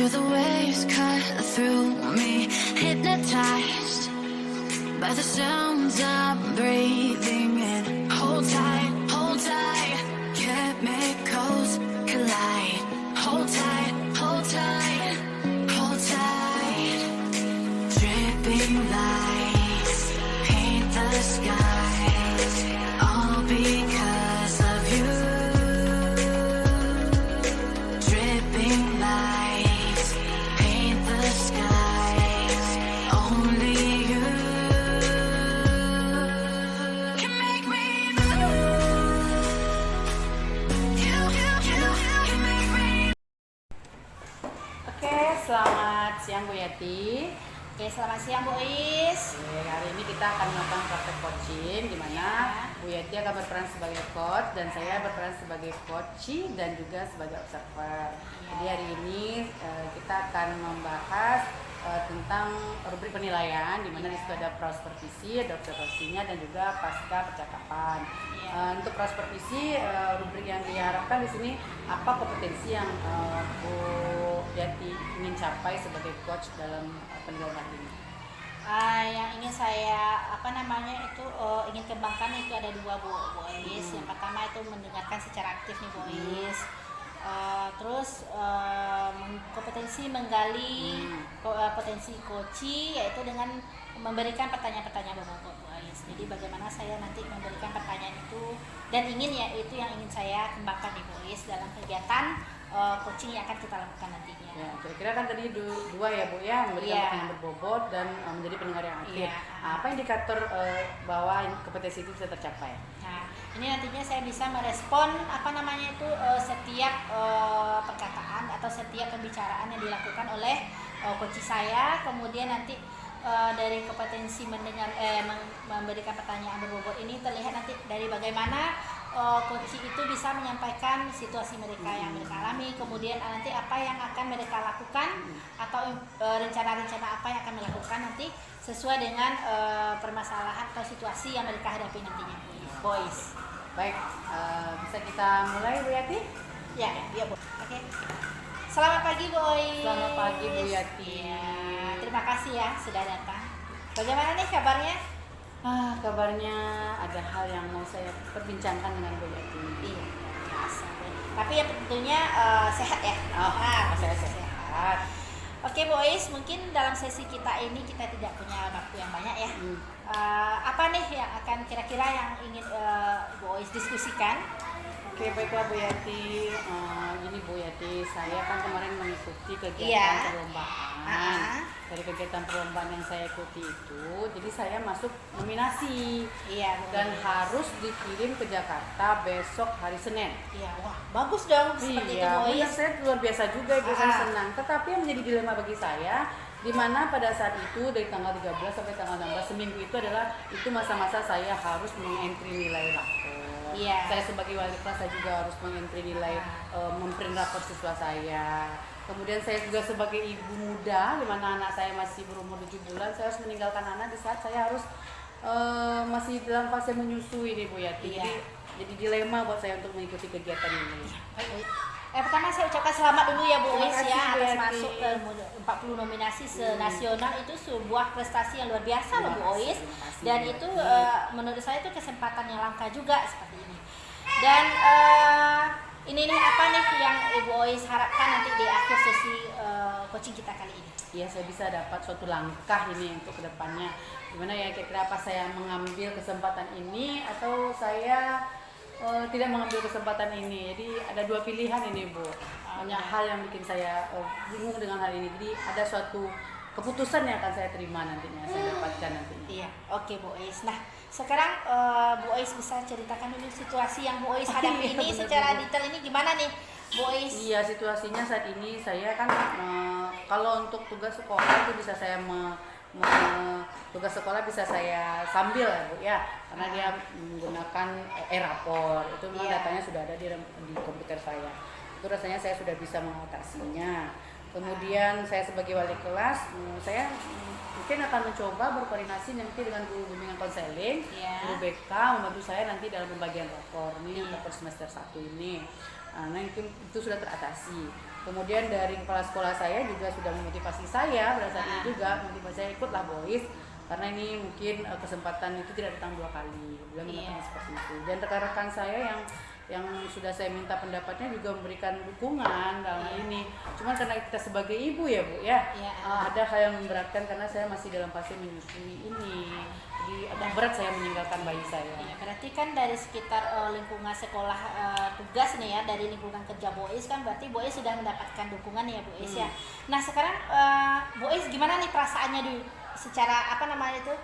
Feel the waves cut through me, hypnotized by the sounds I'm breathing in. Hold tight, chemicals collide. Hold tight, hold tight, hold tight. Dripping lights paint the skies, all because of you. Dripping lights paint the skies, only you can make me move. You can make me. Oke, selamat siang Bu Yati. Oke, selamat siang Bu Is. Oke, hari ini kita akan melakukan praktek coaching di mana Bu Yati akan berperan sebagai coach dan saya berperan sebagai coachee dan juga sebagai observer. Jadi hari ini kita akan membahas tentang rubrik penilaian di mana di situ ada pra-supervisi, ada observasinya dan juga pasca percakapan. Untuk pra-supervisi, rubrik yang diharapkan di sini apa kompetensi yang Bu Yati ingin capai sebagai coach dalam penilaian hari ini? Yang ingin saya ingin kembangkan itu ada dua Bu Is. Yang pertama itu mendengarkan secara aktif nih Bu Is. Terus kompetensi menggali potensi coaching yaitu dengan memberikan pertanyaan-pertanyaan berbobot Bu Is. Jadi bagaimana saya nanti memberikan pertanyaan itu dan itu yang ingin saya kembangkan di Bu Is dalam kegiatan coaching yang akan kita lakukan nantinya. Ya, kira-kira kan tadi dua ya Bu ya, memberikan pertanyaan berbobot dan menjadi pendengar yang aktif. Apa indikator bahwa kompetensi itu bisa tercapai? Nah, ini nantinya saya bisa merespon setiap perkataan atau setiap pembicaraan yang dilakukan oleh coach saya. Kemudian nanti dari kompetensi memberikan pertanyaan berbobot ini terlihat nanti dari bagaimana coach itu bisa menyampaikan situasi mereka yang mereka alami, kemudian nanti apa yang akan mereka lakukan atau rencana-rencana apa yang akan melakukan nanti sesuai dengan permasalahan atau situasi yang mereka hadapi nantinya. Boys. Baik, bisa kita mulai Bu Yati? Ya Bu. Oke. Selamat pagi Boys. Selamat pagi Bu Yati. Ya, terima kasih ya sudah datang. Bagaimana nih kabarnya? Kabarnya ada hal yang mau saya perbincangkan dengan Bu Yati. Iya, biasa. Tapi ya tentunya sehat ya. Saya sehat. Oke boys, mungkin dalam sesi kita ini kita tidak punya waktu yang banyak ya. Apa nih yang akan kira-kira yang ingin boys diskusikan? Oke, baiklah Bu Yati. Gini Bu Yati, saya kan kemarin mengikuti kegiatan perlombaan. Dari kegiatan perlombaan yang saya ikuti itu, jadi saya masuk nominasi. Dan harus dikirim ke Jakarta besok hari Senin. Iya, wah bagus dong seperti itu boys. Saya luar biasa juga, Ibu, saya senang. Tetapi yang menjadi dilema bagi saya, di mana pada saat itu dari tanggal 13 sampai tanggal 16 seminggu itu adalah masa-masa saya harus mengentry nilai rapor. Saya sebagai wali kelas saya juga harus mengentry nilai memprint rapor siswa saya. Kemudian saya juga sebagai ibu muda, di mana anak saya masih berumur 7 bulan, saya harus meninggalkan anak di saat saya harus masih dalam fase menyusui nih Bu Yati. Jadi dilema buat saya untuk mengikuti kegiatan ini. Pertama saya ucapkan selamat dulu ya Bu Is ya atas Bu masuk ke 40 nominasi senasional. Itu sebuah prestasi yang luar biasa loh Bu Is. Dan itu menurut saya itu kesempatan yang langka juga seperti ini. Dan ini nih apa nih yang Ibu Ois harapkan nanti di akhir sesi coaching kita kali ini? Ya, saya bisa dapat suatu langkah ini untuk kedepannya. Gimana ya kira-kira apa saya mengambil kesempatan ini atau saya tidak mengambil kesempatan ini. Jadi ada dua pilihan ini Bu. Banyak hal yang bikin saya bingung dengan hal ini. Jadi ada suatu keputusan yang akan saya terima nantinya, saya dapatkan nantinya. Iya, oke Bu Ois. Nah, sekarang Bu Ois bisa ceritakan dulu situasi yang Bu Ois hadapi ini secara detail ini gimana nih Bu Ois? Iya, situasinya saat ini saya kan kalau untuk tugas sekolah itu bisa saya tugas sekolah bisa saya sambil ya Bu ya, karena dia menggunakan e-rapor itu memang datanya sudah ada di komputer saya. Itu rasanya saya sudah bisa mengatasinya. Kemudian saya sebagai wali kelas, saya mungkin akan mencoba berkoordinasi nanti dengan guru bimbingan konseling, guru BK membantu saya nanti dalam pembagian rapor ini rapor semester 1 ini. Nah itu sudah teratasi. Kemudian dari kepala sekolah saya juga sudah memotivasi saya pada saat ini juga, motivasi saya ikutlah BOIS karena ini mungkin kesempatan itu tidak datang 2 kali. Beliau mengatakan seperti itu. Dan rekan-rekan saya yang sudah saya minta pendapatnya juga memberikan dukungan dalam hal ini. Cuman karena kita sebagai ibu ya Bu ya, ada hal yang memberatkan karena saya masih dalam fase menyusui ini. Jadi agak berat saya meninggalkan bayi saya. Ya, berarti kan dari sekitar lingkungan sekolah tugas nih ya, dari lingkungan kerja BOIS kan berarti BOIS sudah mendapatkan dukungan ya BOIS ya. Nah sekarang BOIS gimana nih perasaannya dulu secara apa namanya itu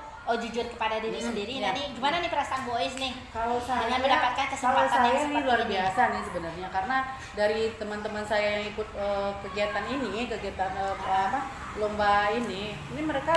jujur kepada diri sendiri. Nah nih gimana nih perasaan BOIS nih Kalau saya dengan mendapatkan kesempatan kalau saya yang ini seperti luar ini? biasa nih sebenarnya karena dari teman-teman saya yang ikut kegiatan lomba ini mereka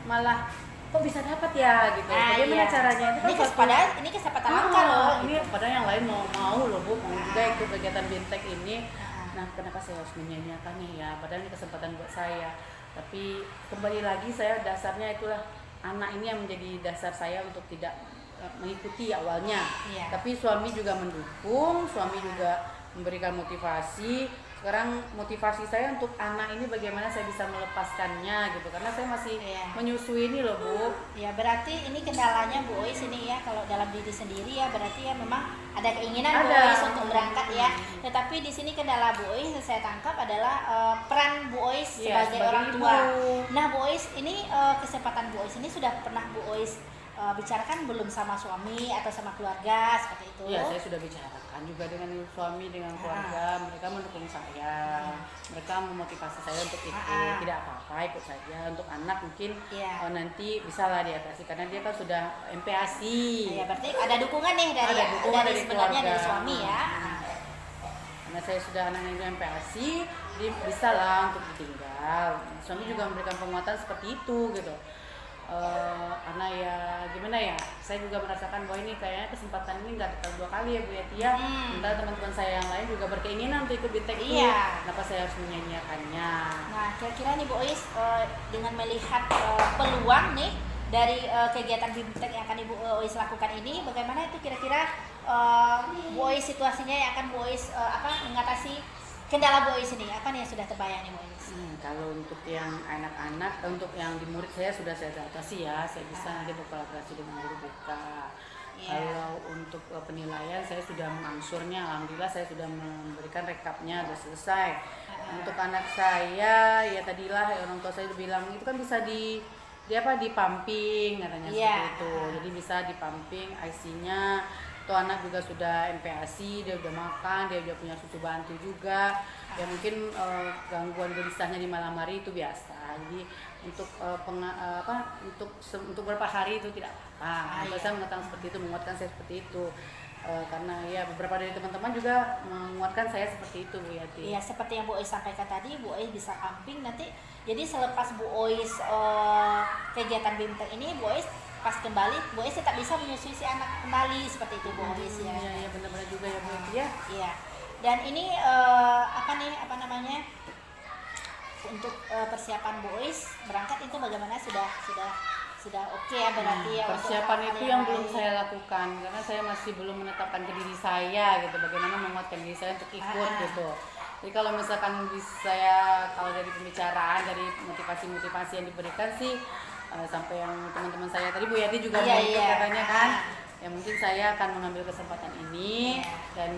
malah kok bisa dapat ya gitu. Bagaimana caranya itu kan ini kesempatan langka loh. Ini padahal yang lain mau loh Bu, mau juga ikut kegiatan Bintek ini. Nah, kenapa saya harus menyanyiakannya ya? Padahal ini kesempatan buat saya. Tapi kembali lagi saya dasarnya itulah anak ini yang menjadi dasar saya untuk tidak mengikuti awalnya. Tapi suami juga mendukung, suami juga memberikan motivasi. Sekarang motivasi saya untuk anak ini bagaimana saya bisa melepaskannya gitu, karena saya masih menyusui ini loh Bu. Ya berarti ini kendalanya Bu Ois ini ya, kalau dalam diri sendiri ya berarti ya memang ada keinginan Bu Ois untuk berangkat ya. Tetapi di sini kendala Bu Ois saya tangkap adalah peran Bu Ois sebagai orang tua. Nah Bu Ois ini kesempatan Bu Ois ini sudah pernah Bu Ois bicarakan belum sama suami atau sama keluarga seperti itu? Iya, saya sudah bicarakan juga dengan suami, dengan keluarga. Mereka mendukung saya, mereka memotivasi saya untuk ikut. Tidak apa-apa, ikut saja. Untuk anak mungkin nanti bisa lah diatasi karena dia kan sudah MPASI. Ya, berarti ada dukungan nih dari sebenarnya dari suami ya. Karena saya sudah anaknya itu MPASI, jadi bisa lah untuk ditinggal. Suami juga memberikan penguatan seperti itu gitu. Karena ya gimana ya, saya juga merasakan bahwa ini kayaknya kesempatan ini nggak datang 2 kali ya Bu Yati ya. Sementara teman-teman saya yang lain juga berkeinginan untuk ikut Bintek itu. Kenapa saya harus menyanyiakannya? Nah kira-kira nih Bu Ois dengan melihat peluang nih dari kegiatan Bintek yang akan Ibu Ois lakukan ini, bagaimana itu kira-kira Bu Ois situasinya yang akan Bu Ois mengatasi kendala Bu Ois ini? Apa nih yang sudah terbayang nih Bu Ois? Kalau untuk yang anak-anak, untuk yang di murid saya sudah saya atasi ya, saya bisa nanti berkolaborasi dengan guru BK. Kalau untuk penilaian saya sudah mengangsurnya, alhamdulillah saya sudah memberikan rekapnya, sudah selesai. Untuk anak saya ya tadilah orang tua saya bilang itu kan bisa dipumping katanya seperti itu. Jadi bisa dipumping IC-nya. Tuh anak juga sudah MPASI, dia udah makan, dia udah punya susu bantu juga. Ya mungkin gangguan gelisahnya di malam hari itu biasa. Jadi untuk untuk beberapa hari itu tidak apa-apa. Saya mengatakan seperti itu, menguatkan saya seperti itu. Karena ya beberapa dari teman-teman juga menguatkan saya seperti itu Bu Yati. Iya, seperti yang Bu Ois sampaikan tadi, Bu Ois bisa pumping nanti. Jadi selepas Bu Ois kegiatan Bintek ini, Bu Ois pas kembali, Bu Ois tetap bisa menyusui si anak kembali seperti itu Bu Ois ya. Iya benar-benar juga ya Bu Yati ya. Iya. Dan ini untuk persiapan Bu Ois berangkat itu bagaimana, sudah oke ya berarti ya? Persiapan itu yang belum saya lakukan karena saya masih belum menetapkan ke diri saya gitu, bagaimana menguatkan diri saya untuk ikut gitu. Jadi kalau misalkan kalau dari pembicaraan, dari motivasi yang diberikan sih sampai yang teman-teman saya tadi Bu Yati juga mau ikut katanya kan, ya mungkin saya akan mengambil kesempatan ini dan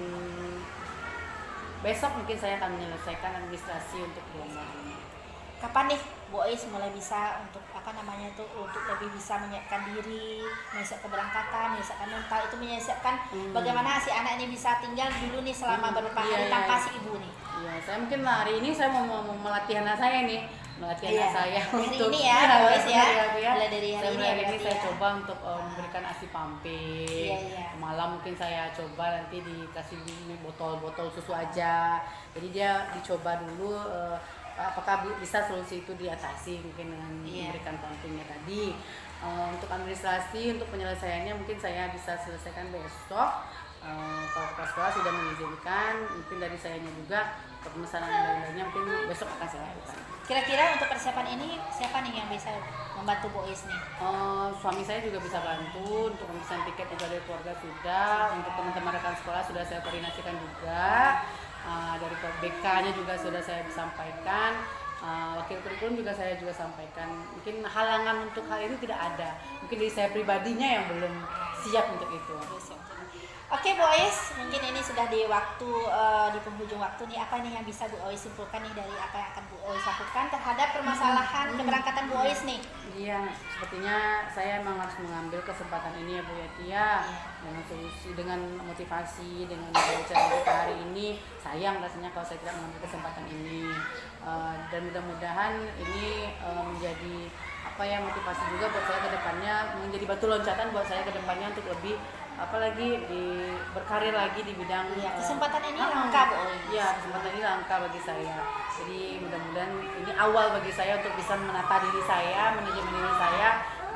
besok mungkin saya akan menyelesaikan administrasi untuk lomba ini. Kapan nih Bu Ois mulai bisa untuk untuk lebih bisa menyiapkan diri, menyiapkan keberangkatan, menyiapkan mental, itu menyiapkan bagaimana si anak ini bisa tinggal dulu nih selama beberapa hari tanpa si ibu nih? Iya, saya mungkin hari ini saya mau melatih anak saya nih, anak saya untuk ini ya, Bu Ois ya. Mulai dari hari ini saya coba untuk memberikan ASI pumping. Malam mungkin saya coba nanti dikasih botol susu aja. Jadi dia dicoba dulu apakah bisa solusi itu diatasi mungkin dengan memberikan pumpingnya tadi. Untuk administrasi, untuk penyelesaiannya mungkin saya bisa selesaikan besok. kalau kepala sekolah sudah mengizinkan, mungkin dari sayanya juga pemesanan lain-lainnya mungkin besok akan saya lakukan. Kira-kira untuk persiapan ini siapa nih yang bisa membantu Bu Ois nih? Suami saya juga bisa bantu untuk pemesan tiket juga dari keluarga sudah, untuk teman-teman rekan sekolah sudah saya koordinasikan juga, dari BK-nya juga sudah saya sampaikan, wakil kurikulum juga saya juga sampaikan. Mungkin halangan untuk hal ini tidak ada, mungkin dari saya pribadinya yang belum siap untuk itu. Oke Bu Ois, mungkin ini sudah di waktu di penghujung waktu nih, apa nih yang bisa Bu Ois simpulkan nih dari apa yang akan Bu Ois lakukan terhadap permasalahan keberangkatan Bu Ois nih? Iya, sepertinya saya memang harus mengambil kesempatan ini ya Bu Yati ya, dengan solusi, dengan motivasi, dengan cara kita hari ini. Sayang rasanya kalau saya tidak mengambil kesempatan ini, dan mudah-mudahan ini menjadi motivasi juga buat saya ke depannya, menjadi batu loncatan buat saya ke depannya untuk lebih apalagi berkarir lagi di bidang kesempatan ini langka Bu Ois. Iya, kesempatan ini langka bagi saya. Jadi mudah-mudahan ini awal bagi saya untuk bisa menata diri saya, manajemen diri saya,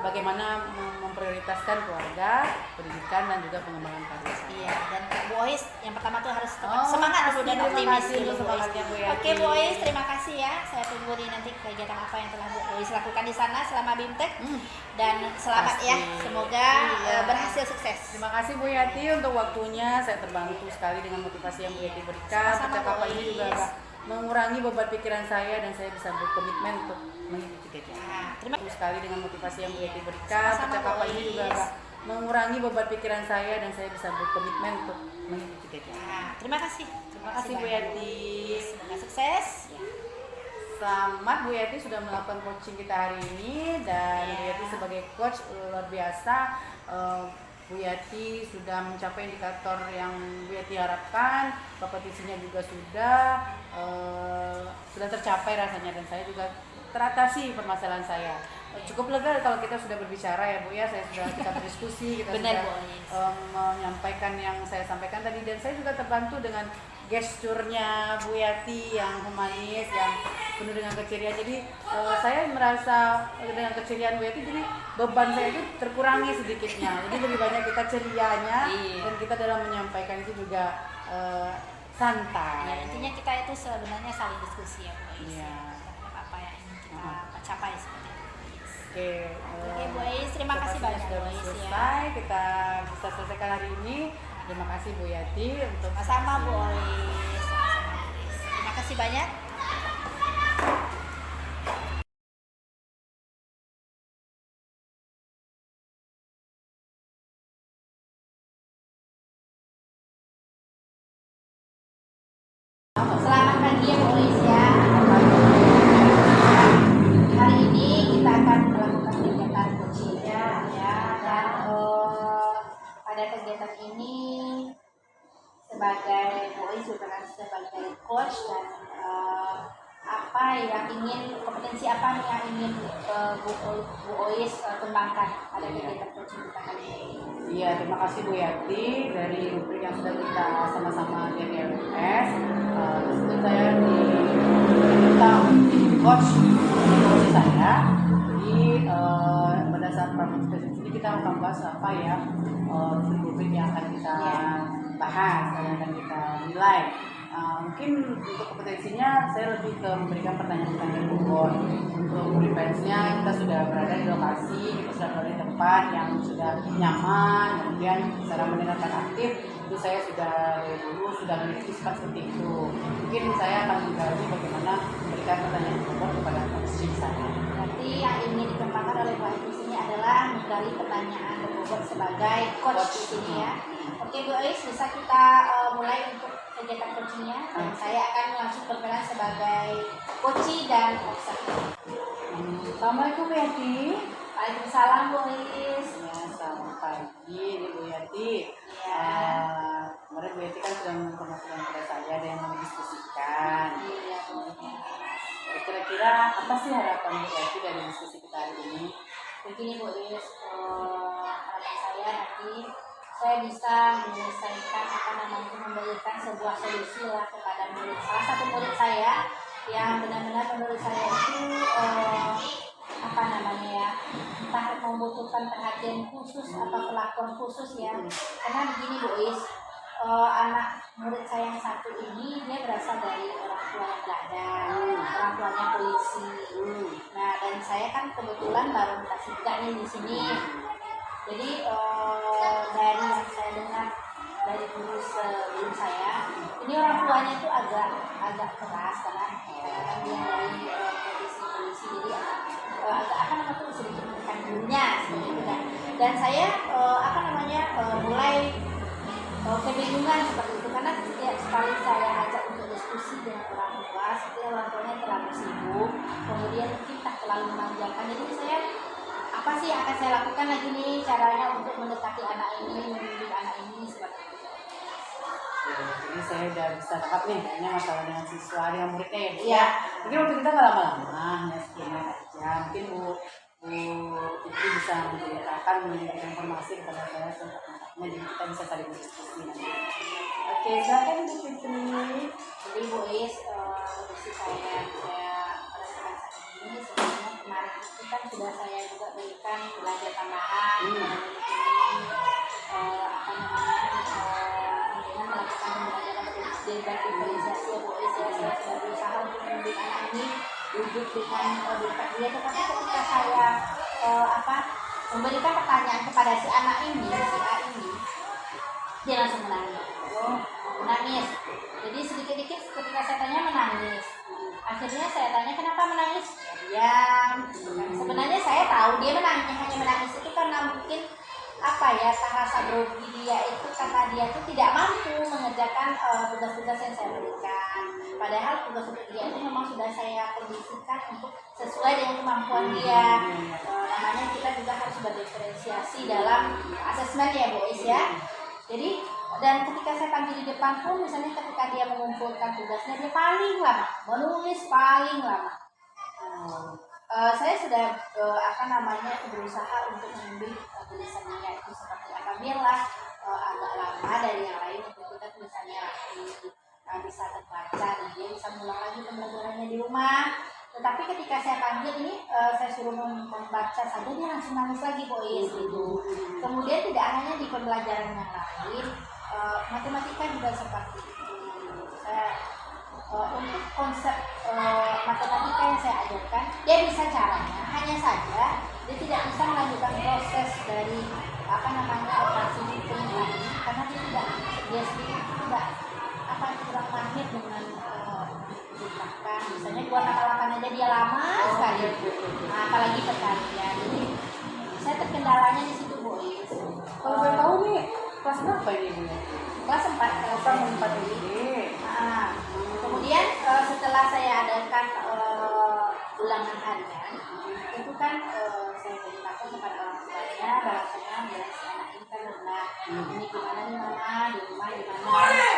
bagaimana memprioritaskan keluarga, pendidikan dan juga pengembangan karir saya. Iya, dan Bu Ois yang pertama tuh harus tetap semangat dulu dan optimis dulu Bu Ois. Oke Bu Ois, terima kasih ya. Saya tunggu nih nanti kegiatan apa yang telah Bu Ois lakukan di sana selama BIMTEK. Dan selamat ya, semoga berhasil sukses. Terima kasih Bu Yati untuk waktunya. Saya terbantu sekali dengan motivasi yang Bu Yati berikan. Percakapan ini juga mengurangi beban pikiran saya dan saya bisa berkomitmen untuk mengikuti kegiatan. Terima kasih sekali dengan motivasi yang Bu Yati berikan. Percakapan ini juga mengurangi beban pikiran saya dan saya bisa berkomitmen untuk mengikuti kegiatan. Terima kasih. Terima kasih Bu Yati. Semoga sukses. Selamat Bu Yati sudah melakukan coaching kita hari ini, dan Bu Yati sebagai coach luar biasa. Bu Yati sudah mencapai indikator yang Bu Yati harapkan, kompetisinya juga sudah tercapai rasanya, dan saya juga teratasi permasalahan saya. Cukup lega kalau kita sudah berbicara ya Bu ya, kita berdiskusi, kita sudah menyampaikan yang saya sampaikan tadi, dan saya juga terbantu dengan gesturnya Bu Yati yang humanis, yang penuh dengan keceriaan. Jadi saya merasa dengan keceriaan Bu Yati, jadi beban saya itu terkurangi sedikitnya. Jadi lebih banyak kita cerianya, dan kita dalam menyampaikan itu juga santai. Ya, intinya kita itu sebenarnya saling diskusi ya Bu Ois. Iya. Apa yang ingin kita capai seperti itu. Oke, Bu Ois, terima kasih banyak Bu Ois selesai, kita bisa selesaikan hari ini. Terima kasih Bu Yati untuk sama Bu Ois. Terima kasih banyak. Selamat pagi ya Bu Ois ya. Hari ini kita akan melakukan kegiatan coaching ya, dan pada kegiatan ini sebagai Bu Ois berperan sebagai coach, dan apa yang ingin, kompetensi apa nih yang ingin Bu Ois kembangkan pada kegiatan coaching kita kali ini. Iya, terima kasih Bu Yati dari rubrik yang sudah kita sama-sama di LPS. Disitu saya diminta coach saya. Jadi pada saat praktek ini kita akan bahas apa ya rubrik yang akan kita bahas, yang akan kita nilai. Mungkin untuk kompetensinya saya lebih ke memberikan pertanyaan-pertanyaan bobot. Untuk preferensinya kita sudah berada di lokasi, kita sudah berada di tempat yang sudah nyaman, kemudian cara mendengarkan aktif itu saya sudah dari dulu sudah memiliki sifat seperti itu. Mungkin saya akan menggali bagaimana memberikan pertanyaan bobot kepada coach saya. Berarti yang ingin dikembangkan oleh Bu Ois di sini adalah menggali pertanyaan bobot sebagai coach di sini ya. Oke Bu Ois, bisa kita mulai untuk kegiatan coachingnya, dan saya akan langsung berperan sebagai coach dan observer. Assalamualaikum Bu Yati. Waalaikumsalam Bu Ois. Ya, selamat pagi ini Bu Yati. Ya. Kemarin Bu Yati kan sudah menginformasikan kepada saya ada yang mau didiskusikan. Iya Bu. Kira-kira apa sih harapan Bu Yati dari diskusi kita hari ini? Begini Bu Ois, harapan saya nanti saya bisa menyelesaikan memberikan sebuah solusi lah kepada murid, salah satu murid saya yang benar-benar menurut saya itu entah membutuhkan perhatian khusus atau perlakuan khusus ya. Karena begini Bu Ois, anak murid saya yang satu ini dia berasal dari orang tua yang berada, orang tuanya polisi. Nah, dan saya kan kebetulan baru kasih juga nih di sini. Jadi dari yang saya dengar dari guru sebelum saya, ini orang tuanya tuh agak keras karena dia dari polisi, jadi agak apa namanya tuh sedikit menekan gurunya seperti itu kan. Dan saya mulai kebingungan seperti itu karena setiap sekali saya ajak untuk diskusi dengan orang tua, setiap orang tuanya terlalu sibuk, kemudian mungkin tak terlalu memanjakan. Jadi saya apa sih yang akan saya lakukan lagi nih caranya untuk mendekati anak ini, mendidik anak ini seperti itu. Jadi saya udah bisa tangkap nih kayaknya masalah dengan siswa dengan muridnya ya. Iya. Mungkin waktu kita nggak lama-lama, hanya sekian aja. Mungkin Bu Fitri bisa menceritakan, memberikan informasi kepada saya tentang kontaknya, jadi kita bisa saling berdiskusi nanti. Oke, silakan Bu Fitri. Jadi Bu Is, diskusi saya merasakan saat ini sebenarnya kemarin itu kan sudah saya juga berikan belajar tambahan dengan melakukan pembelajaran diferensiasi ya Bu Is ya. Saya sudah berusaha untuk mendidik anak ini duduk dengan dekat dia, tetapi ketika saya memberikan pertanyaan kepada si anak ini, si A ini, dia langsung menangis. Jadi sedikit-sedikit ketika saya tanya menangis. Akhirnya saya tanya kenapa menangis? Ya diam. Sebenarnya saya tahu dia hanya menangis itu karena mungkin rasa grogi dia itu karena dia itu tidak mampu mengerjakan tugas-tugas yang saya berikan. Padahal tugas untuk dia itu memang sudah saya kondisikan untuk sesuai dengan kemampuan dia. Namanya kita juga harus berdiferensiasi dalam asesmen ya Bu Is ya. Jadi dan ketika saya panggil di depan pun, misalnya ketika dia mengumpulkan tugasnya, dia paling lama menulis paling lama. Saya sudah berusaha untuk mengambil tulisannya itu seperti apa, biarlah agak lama dari yang lain untuk kita tulisannya bisa terbaca dan dia bisa mengulang lagi pembelajarannya di rumah. Tetapi ketika saya panggil ini, saya suruh membaca saja, dia langsung nangis lagi Bu Is gitu. Kemudian tidak hanya di pembelajaran yang lain, matematika juga seperti itu. Untuk konsep matematika yang saya ajarkan, dia bisa caranya, hanya saja dia tidak bisa melanjutkan proses dari operasi hitung tadi karena dia sendiri tidak kurang mahir dengan menciptakan. Misalnya buat langkah-langkahnya aja dia lama sekali, apalagi perkalian. Jadi saya terkendalanya di situ Bu Is. Kalau boleh tahu nih kelas berapa ini Bu? Kelas 4 ini. Kemudian setelah saya adakan ulangan harian, itu kan saya beritahu kepada orang tuanya bahwasanya anak ini kan rendah. Ini gimana nih Mama, di rumah gimana?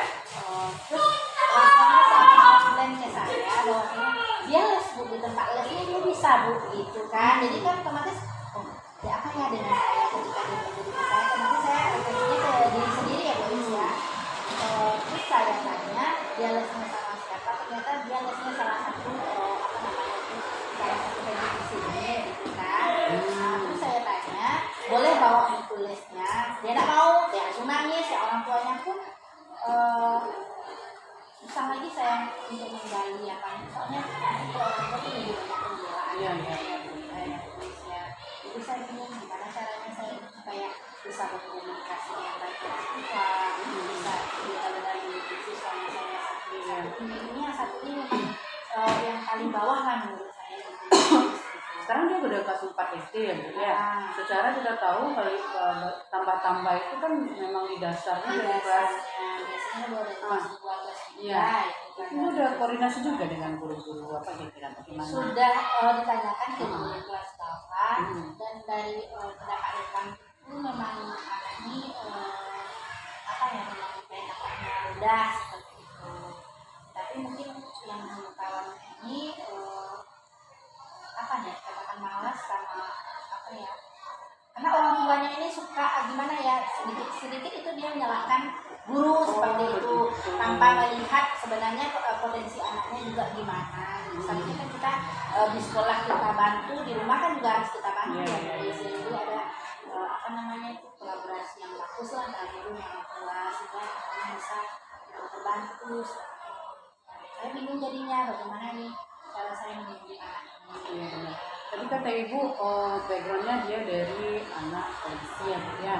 Terus orang tuanya sangat komplain ke saya bahwasanya dia les Bu, di tempat lesnya dia bisa Bu gitu kan. Jadi kan otomatis ya apa ya dengan saya ketika dia menjadi saya, otomatis saya refleksinya ke diri sendiri ya Bu Is ya. Terus saya tanya dia lesnya sama siapa, ternyata dia lesnya salah satu kayak di sini gitu kan. Terus saya tanya boleh bawa buku lesnya, dia tidak mau, dia langsung nangis ya. Orang tuanya pun susah lagi saya untuk menggali soalnya itu orang tua tuh lebih banyak pembelaan ya. Jadi saya bingung gimana caranya saya supaya bisa berkomunikasi yang baik dengan siswa, bisa benar-benar mengikuti siswanya saya satu ini yang satu ini memang yang paling bawah lah menurut saya. Sekarang dia udah kelas 4 SD ya Bu ya. Secara kita tahu kalau tambah-tambah itu kan memang di dasarnya dari kelas biasanya dari kelas 12 iya. Itu udah koordinasi juga dengan guru-guru apa kira-kira bagaimana? Sudah ditanyakan ke guru kelas bawah dan dari pendapat depan itu memang anak ini memang pendapatnya rendah seperti itu. Tapi mungkin yang kawan ini katakan malas sama karena orang tuanya ini suka gimana ya, sedikit itu dia menyalahkan guru seperti itu tanpa melihat sebenarnya potensi anaknya juga gimana. Misalnya kan kita di sekolah kita bantu, di rumah kan juga harus kita bantu ya. Jadi ada kolaborasi yang bagus lah antara guru dan orang tua sehingga bisa terbantu. Saya bingung jadinya bagaimana nih cara saya mendidik anak ini. Iya benar. Tadi kata ibu, backgroundnya dia dari anak polisi ya Bu ya.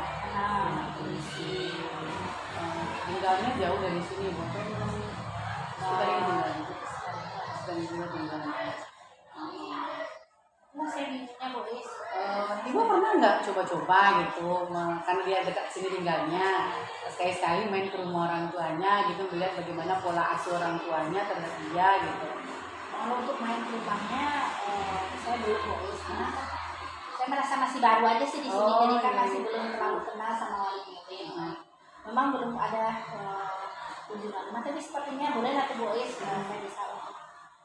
Anak polisi. Tinggalnya jauh dari sini Bu. Sekitar ini tinggalnya. Nah, saya bingungnya Bois. Ibu pernah nggak coba-coba gitu, karena dia dekat sini tinggalnya, sekali-sekali main ke rumah orang tuanya gitu, melihat bagaimana pola asuh orang tuanya terhadap dia gitu. Kalau untuk main ke rumahnya, saya belum Bois. Karena saya merasa masih baru aja sih di sini, jadi kan iya. masih belum terlalu kenal sama wali murid. Memang belum ada kunjungan rumah, tapi sepertinya boleh lah tuh Bois, saya bisa untuk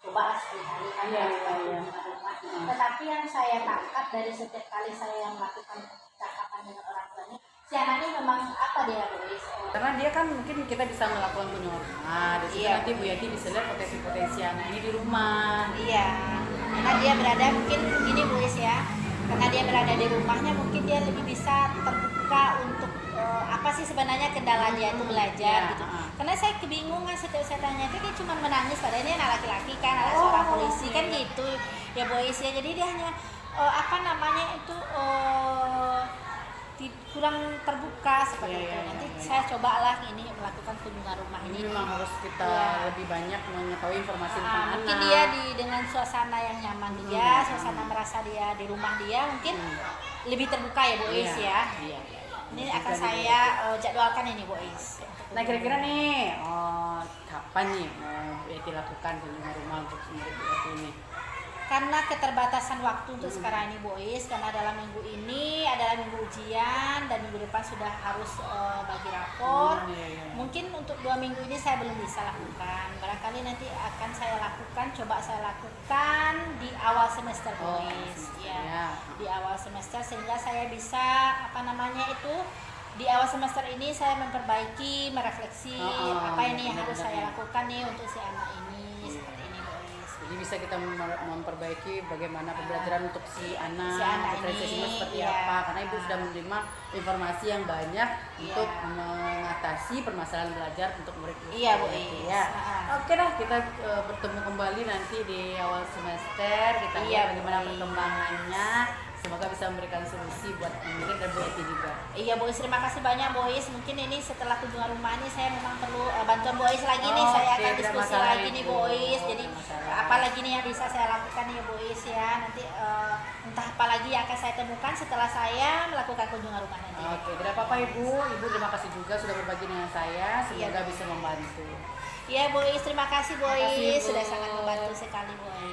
coba sekali-kali kan Iya. kunjungan rumah. Tetapi yang saya tangkap dari setiap kali saya melakukan percakapan dengan orang tuanya, si anak ini memang apa dia Bois? Karena dia kan mungkin kita bisa melakukan kunjungan rumah, di situ nanti Bu Yati bisa lihat potensi-potensi anak ini di rumah. Iya, karena dia berada mungkin gini Bois ya, karena dia berada di rumahnya mungkin dia lebih bisa terbuka untuk apa sih sebenarnya kendala dia itu belajar gitu. Karena saya kebingungan setiap saya tanya dia cuma menangis, padahal ini anak laki-laki kan, anak seorang polisi kan gitu ya Bois ya. Jadi dia hanya apa namanya itu kurang terbuka seperti itu. Nanti saya cobalah ini melakukan kunjungan rumah ini. Memang harus kita lebih banyak mengetahui informasi tentang anak. Mungkin dia dengan suasana yang nyaman dia, suasana merasa dia di rumah dia mungkin lebih terbuka ya Bois ya. Iya. Ini akan saya jadwalkan ini Bois. Nah kira-kira nih, kapan nih mau Yati lakukan kunjungan rumah untuk murid Yati ini? Karena keterbatasan waktu untuk sekarang ini Bois, karena dalam minggu ini adalah minggu ujian dan minggu depan sudah harus bagi rapor. Mungkin untuk 2 minggu ini saya belum bisa lakukan. Barangkali nanti akan saya lakukan, coba saya lakukan di awal semester Bois. Di awal semester sehingga saya bisa apa namanya itu di awal semester ini saya memperbaiki, merefleksi apa ini yang harus saya lakukan nih untuk si anak ini. Jadi bisa kita memperbaiki bagaimana pembelajaran untuk si anak ini seperti apa, karena ibu sudah menerima informasi yang banyak untuk mengatasi permasalahan belajar untuk murid. Iya Bu. Oke dah, kita bertemu kembali nanti di awal semester, kita lihat bagaimana perkembangannya. Semoga bisa memberikan solusi buat murid dan Bu Yati juga. Iya Bois, terima kasih banyak Bois. Mungkin ini setelah kunjungan rumah ini saya memang perlu bantuan Bois lagi nih. Saya akan diskusi lagi nih Bois. Jadi apa lagi nih yang bisa saya lakukan nih Bois ya. Nanti entah apa lagi yang akan saya temukan setelah saya melakukan kunjungan rumah nanti. Oke, tidak apa-apa Ibu. Ibu terima kasih juga sudah berbagi dengan saya. Semoga bisa membantu. Iya Bois, terima kasih Bois. Sudah sangat membantu sekali Bois.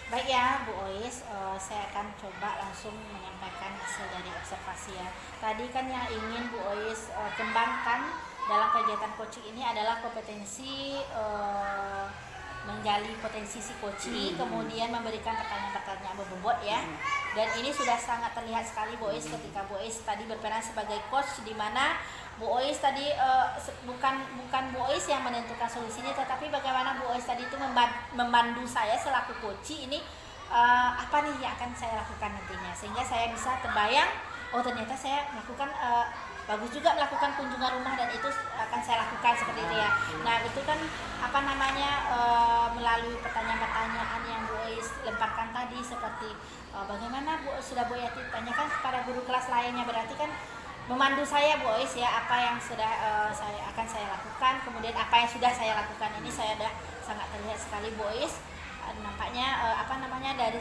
Baik ya Bu Ois, saya akan coba langsung menyampaikan hasil dari observasi ya. Tadi kan yang ingin Bu Ois kembangkan dalam kegiatan coaching ini adalah kompetensi menggali potensi si coaching, kemudian memberikan pertanyaan-pertanyaan berbobot ya. Dan ini sudah sangat terlihat sekali Bu Ois ketika Bu Ois tadi berperan sebagai coach, di mana Bu Ois tadi bukan Bu Ois yang menentukan solusinya, tetapi bagaimana Bu Ois tadi itu memandu saya selaku coach ini apa nih yang akan saya lakukan nantinya, sehingga saya bisa terbayang ternyata saya melakukan bagus juga melakukan kunjungan rumah dan itu akan saya lakukan seperti itu ya. Nah itu kan apa namanya melalui pertanyaan-pertanyaan yang Bu Ois lemparkan tadi seperti bagaimana sudah Bu Yati tanyakan kepada guru kelas lainnya, berarti kan memandu saya Bu Ois ya, apa yang sudah saya lakukan, kemudian apa yang sudah saya lakukan ini saya sudah sangat terlihat sekali Bu Ois. Nampaknya apa namanya dari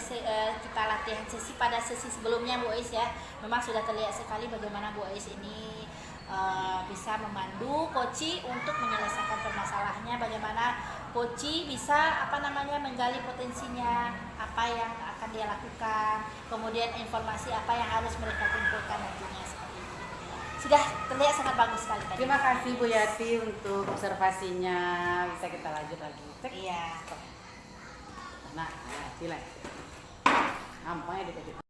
kita latihan sesi pada sesi sebelumnya Bu Ois ya, memang sudah terlihat sekali bagaimana Bu Ois ini bisa memandu coach untuk menyelesaikan permasalahannya, bagaimana coach bisa apa namanya menggali potensinya, apa yang akan dia lakukan, kemudian informasi apa yang harus mereka kumpulkan nantinya. Sudah terlihat sangat bagus sekali tadi. Terima kasih Bu Yati untuk observasinya. Bisa kita lanjut lagi. Iya. Nah, silakan. Nampaknya dikasih.